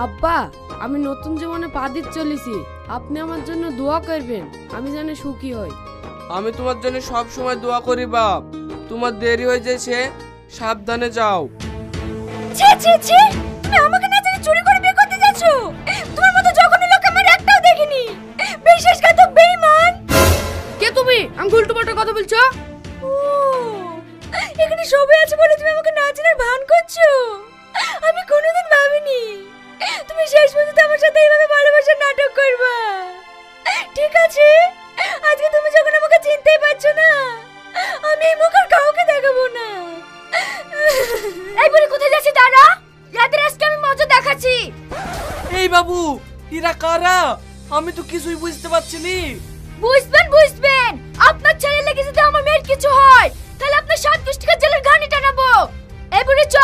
আব্বা, আমি নতুন জীবনে পা দিতে চলেছি। আপনি আমার জন্য দোয়া করবেন, আমি যেন সুখী হই। আমি তোমার জন্য সব সময় দোয়া করি বাপ। তোমার দেরি হয়ে যাচ্ছে, সাবধানে যাও। ছি ছি ছি, তুমি আমাকে না জানি চুরি করে বিয়ে করতে যাচ্ছ? তোমার মতো জঘন্য লোক আমার একটাও দেখিনি। বিশ্বাসঘাতক বেঈমান। কে তুমি? আমি উল্টো পাল্টা কথা বলছো? ও, এখানে সবাই আছে বলে তুমি আমাকে না চেনার ভান করছো? আমি কোনোদিন ভাবিনি তুমি শেষ পর্যন্ত আমার সাথে এইভাবে ভালোবাসার নাটক করবা। ঠিক আছে, আজকে তুমি যখন আমাকে চিনতেই পারছো না, আমি এই মুখ আর কাউকে দেখাবো না। এই বলে কোথায় যাচ্ছি দাঁড়া, রাতের আজকে আমি মজা দেখাচ্ছি। এই বাবু, এরা কারা? আমি তো কিছুই বুঝতে পারছি নি। বুঝবেন, আপনার ছেলে লেগে যদি আমার মেয়ের কিছু হয় তাহলে আপনার 7 গোষ্ঠীকে জেলের ঘানি টানাবো। এই বুড়ি চ,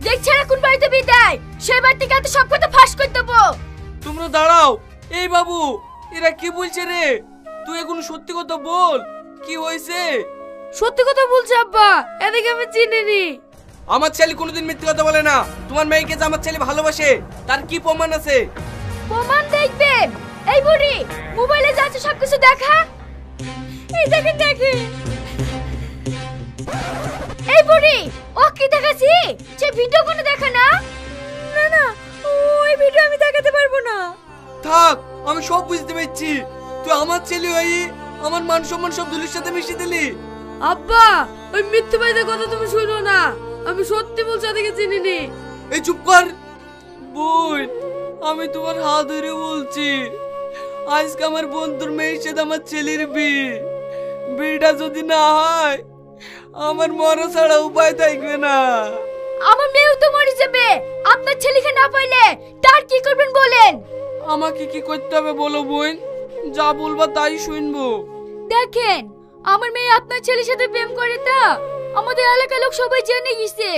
দেখছি এরা কোন বাড়িতে বিয়ে দেয়, সেই বাড়ি থেকে সব কথা ফাঁস করে দেবো। তোমরা দাঁড়াও। এই বাবু, এরা কি বলছে রে? তুই এখন সত্যি কথা বল, কি হয়েছে? সত্যি কথা বলছি আব্বা, এদিকে আমি চিনিনি। আমার ছেলে কোনোদিন মিথ্যে কথা বলে না। তোমার মেয়েকে যে আমার ছেলে ভালোবাসে তার কি প্রমাণ আছে? প্রমাণ দেখবেন। এই বুড়ি, মোবাইলে যা আছে সবকিছু দেখা। এই দেখেন। এই বুড়ি, ও কি দেখাছি? সে ভিডিও কোনো দেখা না? না, ওই ভিডিও আমি দেখাতে পারবো না। থাক, আমি সব বুঝতে পেরেছি। তুই আমার ছেলে হই আমার মান সম্মান সব ধুলির সাথে মিশিয়ে দিলি। আব্বা, ওই মিথ্যেবাদীদের কথা তুমি শুনো না। আমি সত্যি বলছি, এদিকে চিনিনি। এই চুপ কর বোন, আমি তোমার হাত ধরে বলছি, আজকে আমার বন্ধুর মেয়ের সাথে আমার ছেলের বিয়েটা যদি না হয় আমার মরা ছাড়া উপায় থাকবে না। আমার মেয়েও তো মরে যাবে। আপনার ছেলেকে না পাইলে তার কি করবেন বলেন? আমাকে কি করতে হবে বলো বোন, যা বলবা তাই শুনবো। দেখেন, আমার মেয়ে আপনার ছেলের সাথে প্রেম করে তা আমাদের এলাকার লোক সবাই জেনে গেছে।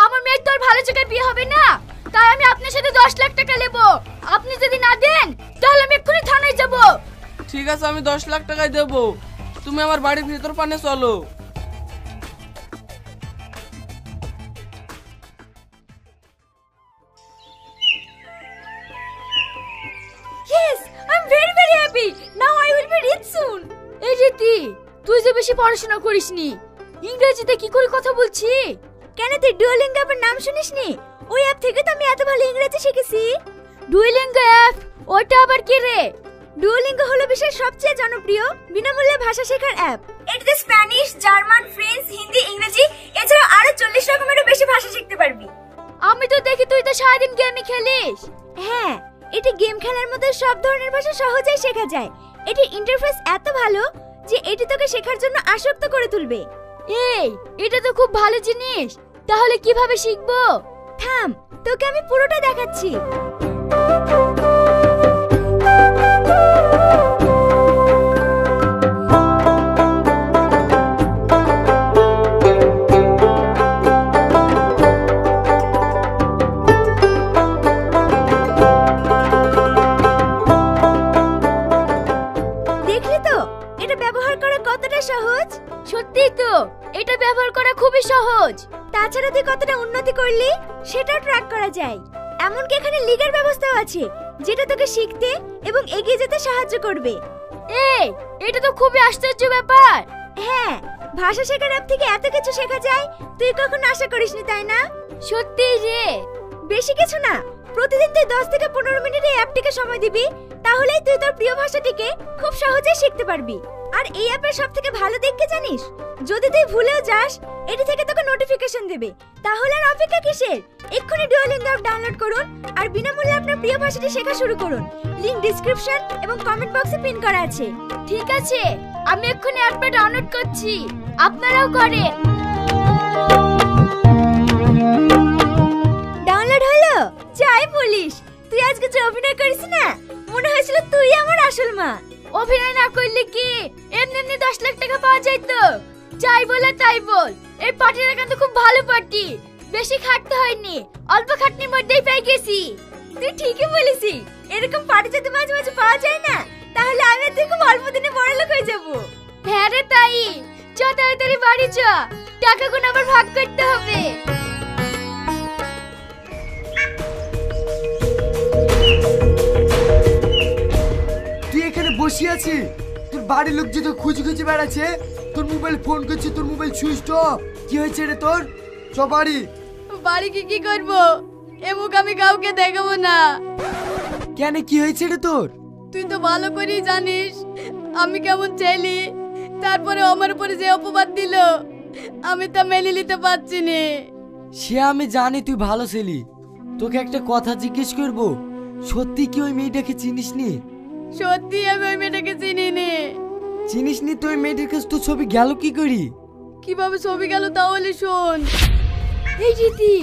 আমার মেয়ের তো আর ভালো জায়গায় বিয়ে হবে না, তাই আমি আপনার সাথে 10 লাখ টাকা নেব। আপনি যদি না দেন তাহলে আমি এক্ষুনি থানায় যাব। ঠিক আছে, আমি 10 লাখ টাকাই দেবো। তুমি আমার বাড়ির ভিতর পানে চলো। Yes, I'm very very happy. Now I will be rich soon. এই রীতি, তুই যে বেশি পড়াশোনা করিসনি, ইংরেজিতে কি করে কথা বলছি? কেন তুই ডুওলিঙ্গো অ্যাপের নাম শুনিসনি? ওই অ্যাপ থেকে তো আমি এত ভালো ইংরেজি শিখেছি। ডুওলিঙ্গো অ্যাপ, ওটা আবার কি রে? ডুওলিঙ্গো হলো বিশ্বের সবচেয়ে জনপ্রিয় বিনামূল্যে ভাষা শেখার অ্যাপ। এটাতে স্প্যানিশ, জার্মান, ফ্রেঞ্চ, হিন্দি, ইংরেজি এছাড়া আরো 40 রকমেরও বেশি ভাষা শিখতে পারবি। আমি তো দেখি তুই তো সারাদিন গেমই খেলিস। হ্যাঁ, এটি গেম খেলার মতো সব ধরনের ভাষা সহজেই শেখা যায়। এটির ইন্টারফেস এত ভালো যে এটি তোকে শেখার জন্য আসক্ত করে তুলবে। এই, এটা তো খুব ভালো জিনিস। তাহলে কিভাবে শিখবো? থাম, তোকে আমি পুরোটা দেখাচ্ছি। দেখলি তো এটা ব্যবহার করা কতটা সহজ? সত্যি তো, এটা ব্যবহার করা খুবই সহজ। তাছাড়া তুই কতটা উন্নতি করলি সেটাও ট্র্যাক করা যায়। এমনকি এখানে লিগের ব্যবস্থাও আছে যেটা তোকে শিখতে এবং এগিয়ে যেতে সাহায্য করবে। এই, এটা তো খুবই আশ্চর্য ব্যাপার। হ্যাঁ, ভাষা শেখার অ্যাপ থেকে এত কিছু শেখা যায় তুই কখনো আশা করিসনি, তাই না? সত্যি রে। বেশি কিছু না, প্রতিদিন তুই 10 থেকে 15 মিনিট এই অ্যাপটিকে সময় দিবি, তাহলেই তুই তোর প্রিয় ভাষাটিকে খুব সহজেই শিখতে পারবি। আর এই অ্যাপের সবথেকে ভালো দিক কি জানিস? যদি তুই ভুলেও যাস, এটি থেকে তোকে নোটিফিকেশন দেবে। তাহলে আর অপেক্ষা কিসের? এক্ষুনি ডুওলিঙ্গো অ্যাপ ডাউনলোড করুন আর বিনামূল্যে আপনার প্রিয় ভাষাটি শেখা শুরু করুন। লিংক ডেসক্রিপশন এবং কমেন্ট বক্সে পিন করা আছে। ঠিক আছে, আমি এক্ষুনি অ্যাপটা ডাউনলোড করছি, আপনারাও করেন। ডাউনলোড হলো? যাই বলিস, তুই আজকে যে অভিনয় করিস না, মনে হয়েছিল তুই আমার আসল মা। অভিনয় না করলে কি এমনি এমনি 10 লাখ টাকা পাওয়া যায় তো? যাই বলে তাই বল, এই পার্টিটা কিন্তু খুব ভালো পার্টি। বেশি খাটতে হয়নি, অল্প খাটনির মধ্যেই পেয়ে গেছি। তুই ঠিকই বলেছিস, এরকম পার্টি যদি মাঝে মাঝে পাওয়া যায় না, তাহলে আমি তুই খুব অল্প দিনে বড়লোক হয়ে যাব। হ্যাঁ রে তাই, চ তাড়াতাড়ি বাড়ি চ, টাকাগুলো আবার ভাগ করতে হবে। বসে আছি, তোর বাড়ির লোক যে তোর খুঁজে খুঁজে বেড়াচ্ছে, তোর মোবাইল ফোন করছে, তোর মোবাইল সুইচ অফ। কি হয়েছে রে তোর? চ বাড়ি। বাড়ি কি করব? এ মুখ আমি কাউকে দেখাবো না। কেন, কি হয়েছে রে তোর? তুই তো ভালো করেই জানিস আমি কেমন ছেলে। তারপরে আমার উপরে যে অপবাদ দিল আমি তা মেনে নিতে পারছি না। সে আমি জানি তুই ভালো ছেলি। তোকে একটা কথা জিজ্ঞেস করব, সত্যি কি ওই মেয়েটাকে চিনিস নি? সত্যি আমি ওই মেয়েটাকে চিনি নি। চিনিস নি? তুই মেয়েটার কাছে তো ছবি গেল কি করি? কিভাবে ছবি গেল তাহলে শোন। এই রীতি,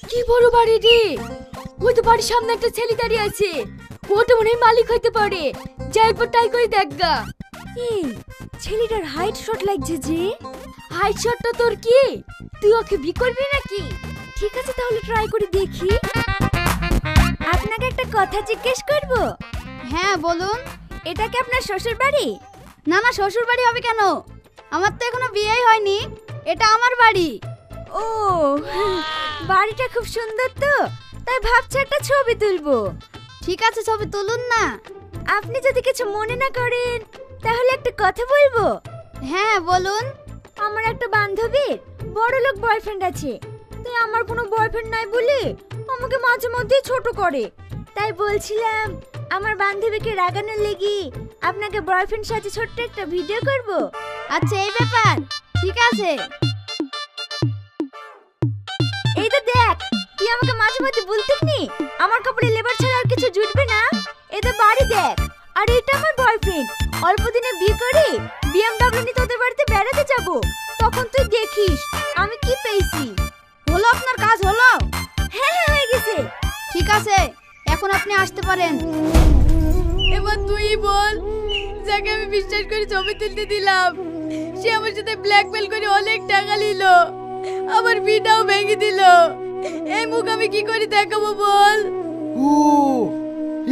কি বড় বাড়ি রে! ওই তো বাড়ির সামনে একটা ছেলে দাঁড়িয়ে আছে, ওটা মনে হয় মালিক হইতে পারে। যাই একবার ট্রাই করে দেখগা। এই ছেলেটার হাইট শট লাগছে যে। হাইট শটটা তোর কি? তুই ওকে বি করবি নাকি? ঠিক আছে তাহলে ট্রাই করে দেখি। আপনাকে একটা কথা জিজ্ঞেস করব। হ্যাঁ বলুন। এটা কি আপনার শ্বশুর বাড়ি? না না, শ্বশুর বাড়ি হবে কেন? আমার তো এখনো বিয়েই হয়নি, এটা আমার বাড়ি। ও, বাড়িটা খুব সুন্দর তো, তাই ভাবছি একটা ছবি তুলবো। ঠিক আছে, ছবি তুলুন না। আপনি যদি কিছু মনে না করেন তাহলে একটা কথা বলবো। হ্যাঁ বলুন। আমার একটা বান্ধবীর বড়লোক বয়ফ্রেন্ড আছে, তাই আমার কোনো বয়ফ্রেন্ড নাই বলে আমাকে মাঝে মধ্যে ছোট করে। তাই বলছিলাম আমার বান্ধবীকে রাগানোর লেগে আপনাকে বয়ফ্রেন্ড সাথে ছোট্ট একটা ভিডিও করব। আচ্ছা এই ব্যাপার, ঠিক আছে। এই তো দেখ, তুই আমাকে মাঝে মধ্যে বলতিস আমার কাপড়ে লেবার ছাড়া আর কিছু জুটবে না। এই তো বাড়ি দেখ, আর এটা আমার বয়ফ্রেন্ড। অল্প দিনে বিয়ে করে বিএমডব্লিউ নিয়ে তোদের বাড়িতে বেড়াতে যাব, তখন তুই দেখিস আমি কি পেয়েছি। হলো আপনার কাজ হলো? হ্যাঁ হ্যাঁ হয়ে গেছে। ঠিক আছে, এখন আপনি আসতে পারেন। এবার তুই বল, যাকে আমি বিশ্বাস করে ছবি তুলতে দিলাম সে আমার সাথে ব্ল্যাকমেল করে অনেক টাকা নিল, আমার বিটাও ভেঙে দিল। এই মুখ আমি কি করে দেখাবো বল? ও,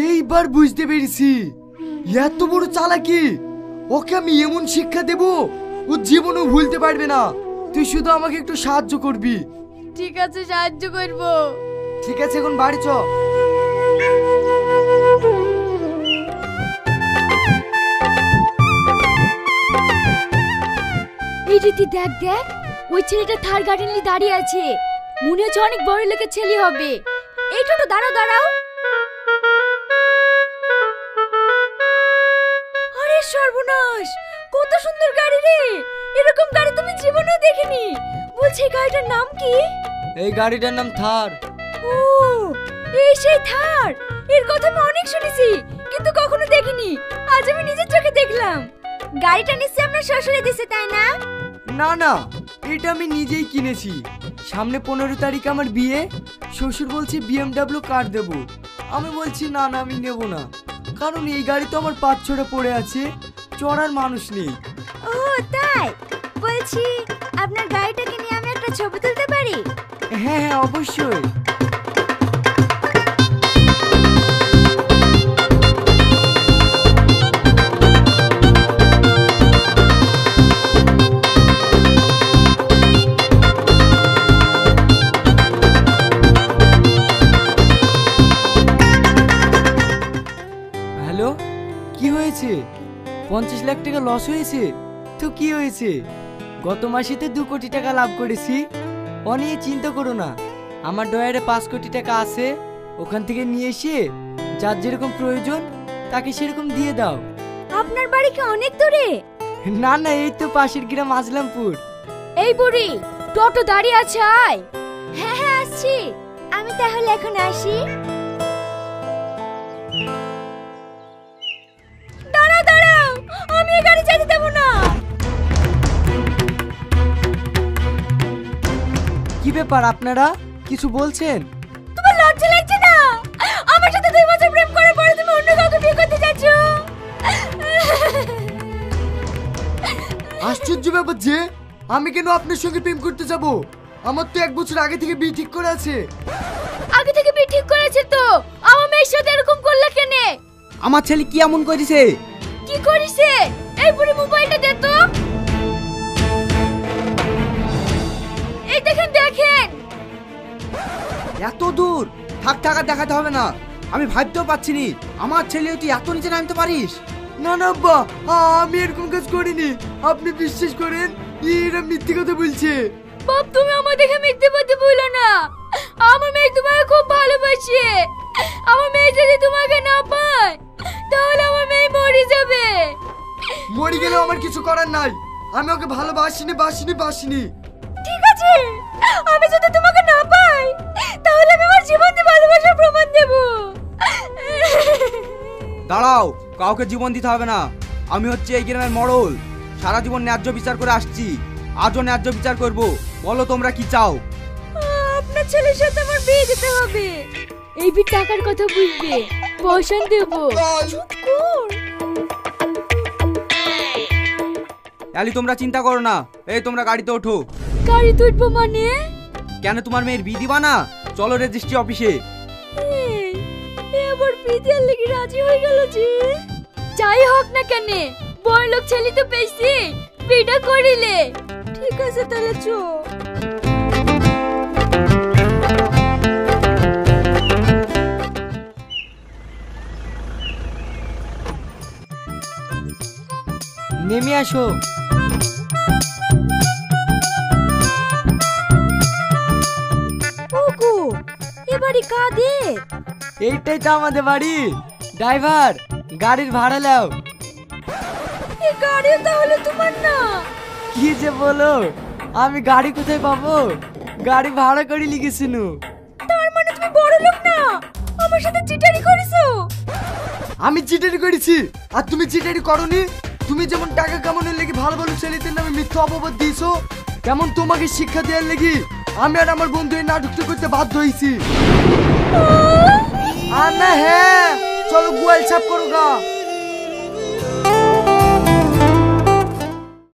এইবার বুঝতে পেরেছি, এত বড় চালাকি। ওকে আমি এমন শিক্ষা দেব ও জীবনও ভুলতে পারবে না। তুই শুধু আমাকে একটু সাহায্য করবি। ঠিক আছে, সাহায্য করবো। ঠিক আছে, এখন বাড়ি চ। এই রীতি দেখ দেখ, ওই ছেলেটা থার গাড়ি নিয়ে দাঁড়িয়ে আছে, মনে হচ্ছে অনেক বড় লোকের ছেলে হবে। এই টোটো দাঁড়াও দাঁড়াও। আরে সর্বনাশ, কত সুন্দর গাড়ি রে! এরকম গাড়ি তুমি জীবনেও দেখিনি। বলছি এই গাড়িটার নাম কি? এই গাড়িটার নাম থার। ও, এই সেই থার। এর কথা আমি অনেক শুনেছি কিন্তু কখনো দেখিনি, আজ আমি নিজের চোখে দেখলাম। গাড়িটা নিশ্চয়ই আপনার শ্বশুরে দিছে, তাই না? না না, এটা আমি নিজেই কিনেছি। সামনে 15 তারিখ আমার বিয়ে, শ্বশুর বলছে বিএমডব্লিউ কার দেব। আমি বলছি না না, আমি নেব না, কারণ এই গাড়ি তো আমার 5-6টা পড়ে আছে, চড়ার মানুষ নেই। ও তাই? বলছি আপনার গাড়িটাকে নিয়ে আমি একটা ছবি তুলতে পারি? হ্যাঁ হ্যাঁ অবশ্যই। হ্যালো, কি হয়েছে? 50 লাখ টাকা লস হয়েছে তো? কি হয়েছে? গত মাসেতে 2 কোটি টাকা লাভ করেছি। ও নিয়ে চিন্তা করো না, আমার ডয়ারে 5 কোটি টাকা আছে, ওখান থেকে নিয়ে এসে যার যেরকম প্রয়োজন তাকে সেরকম দিয়ে দাও। আপনার বাড়ি কি অনেক দূরে? না না, এই তো পাশের গ্রাম আজলামপুর। এই বুড়ি, টোটো দাঁড়িয়ে আছে, আয়। হ্যাঁ হ্যাঁ আসছি। আমি তাহলে এখন আসি। দাঁড়াও দাঁড়াও, আমি এই গাড়ি চালাতে দেব না। কি ব্যাপার, আপনারা কিছু বলছেন? তোমার লজ্জা লাগছে না? আমার সাথে 2 বছর প্রেম করার পরে তুমি অন্য কাউকে বিয়ে করতে যাচ্ছ। আশ্চর্য ব্যাপার যে, আমি কেন আপনার সঙ্গে প্রেম করতে যাব? আমার তো 1 বছর আগে থেকে বিয়ে ঠিক করে আছে। আগে থেকে বিয়ে ঠিক করেছে তো, আমার মেয়ের সাথে এরকম করলে কেন? আমার ছেলে কি এমন করেছে? কি করিছে? এই বুড়ি মোবাইলটা দে তো। এই দেখেন দেখেন। এত দূর থাক, টাকা দেখাতে হবে না। আমি ভাবতেও পারছি নি আমার ছেলে তুই এত নিচে নামতে পারিস। না না আব্বা, আমি এরকম কাজ করিনি। আপনি বিশ্বাস করেন, এরা মিথ্যে কথা বলছে। বাপ, তুমি আমার দেখে মিথ্যে কথা বলো না। আমার মেয়ে তোমাকে খুব ভালোবাসে। আমার মেয়ে যদি তোমাকে না পায় তাহলে আমার মেয়ে মরে যাবে। মরে গেলেও আমার কিছু করার নাই। আমি ওকে ভালোবাসিনি। ঠিক আছে, আমি যদি তোমাকে না পাই তাহলে আমি আমার জীবন দিয়ে ভালোবাসার প্রমাণ দেব। দাঁড়াও, কাউকে জীবন দিতে হবে না। আমি হচ্ছে এই গ্রামের মডল। সারা জীবন ন্যায্য বিচার করে আসছি, আজও ন্যায্য বিচার করব। বলো তোমরা কি চাও? আপনার ছেলের সাথে আমার বিয়ে দিতে হবে। এই বি টাকার কথা বলবে, পয়সা দেব। চুপ কর। আলি, তোমরা চিন্তা করো না। এই তোমরা গাড়িতে ওঠো। গাড়িতে উঠবো মানে? কেন, তোমার মেয়ের বিয়ে দিবা না? চলো রেজিস্ট্রি অফিসে। এবার বিয়ে দেওয়ার লেগে রাজি হয়ে গেল যে। যাই হোক না কেন, বড় লোক ছেলে তো পেয়েছি, বিয়েটা করিলে। ঠিক আছে তাহলে চো। নেমে আসো। ওগো, এবারে কাদের? এইটাই তো আমাদের বাড়ি। ড্রাইভার, গাড়ির ভাড়া নাও। এই গাড়িও তাহলে তোমার না? কি যে বলো, আমি গাড়ি কোথায় পাবো? গাড়ি ভাড়া করে লিখেছিল। তার মানে তুমি বড় লোক না, আমার সাথে চিটারি করেছো? আমি চিটারি করেছি আর তুমি চিটারি করনি। তুমি যেমন টাকা কামানোর লেগে ভালো ভালো ছেলেদের নামে মিথ্যা অপবাদ দিয়েছো, তেমন তোমাকে শিক্ষা দেওয়ার লেগে আমি আর আমার বন্ধু এই নাটকটা করতে বাধ্য হয়েছি। আর না, হ্যাঁ চলো গোয়াল সাফ করো গা।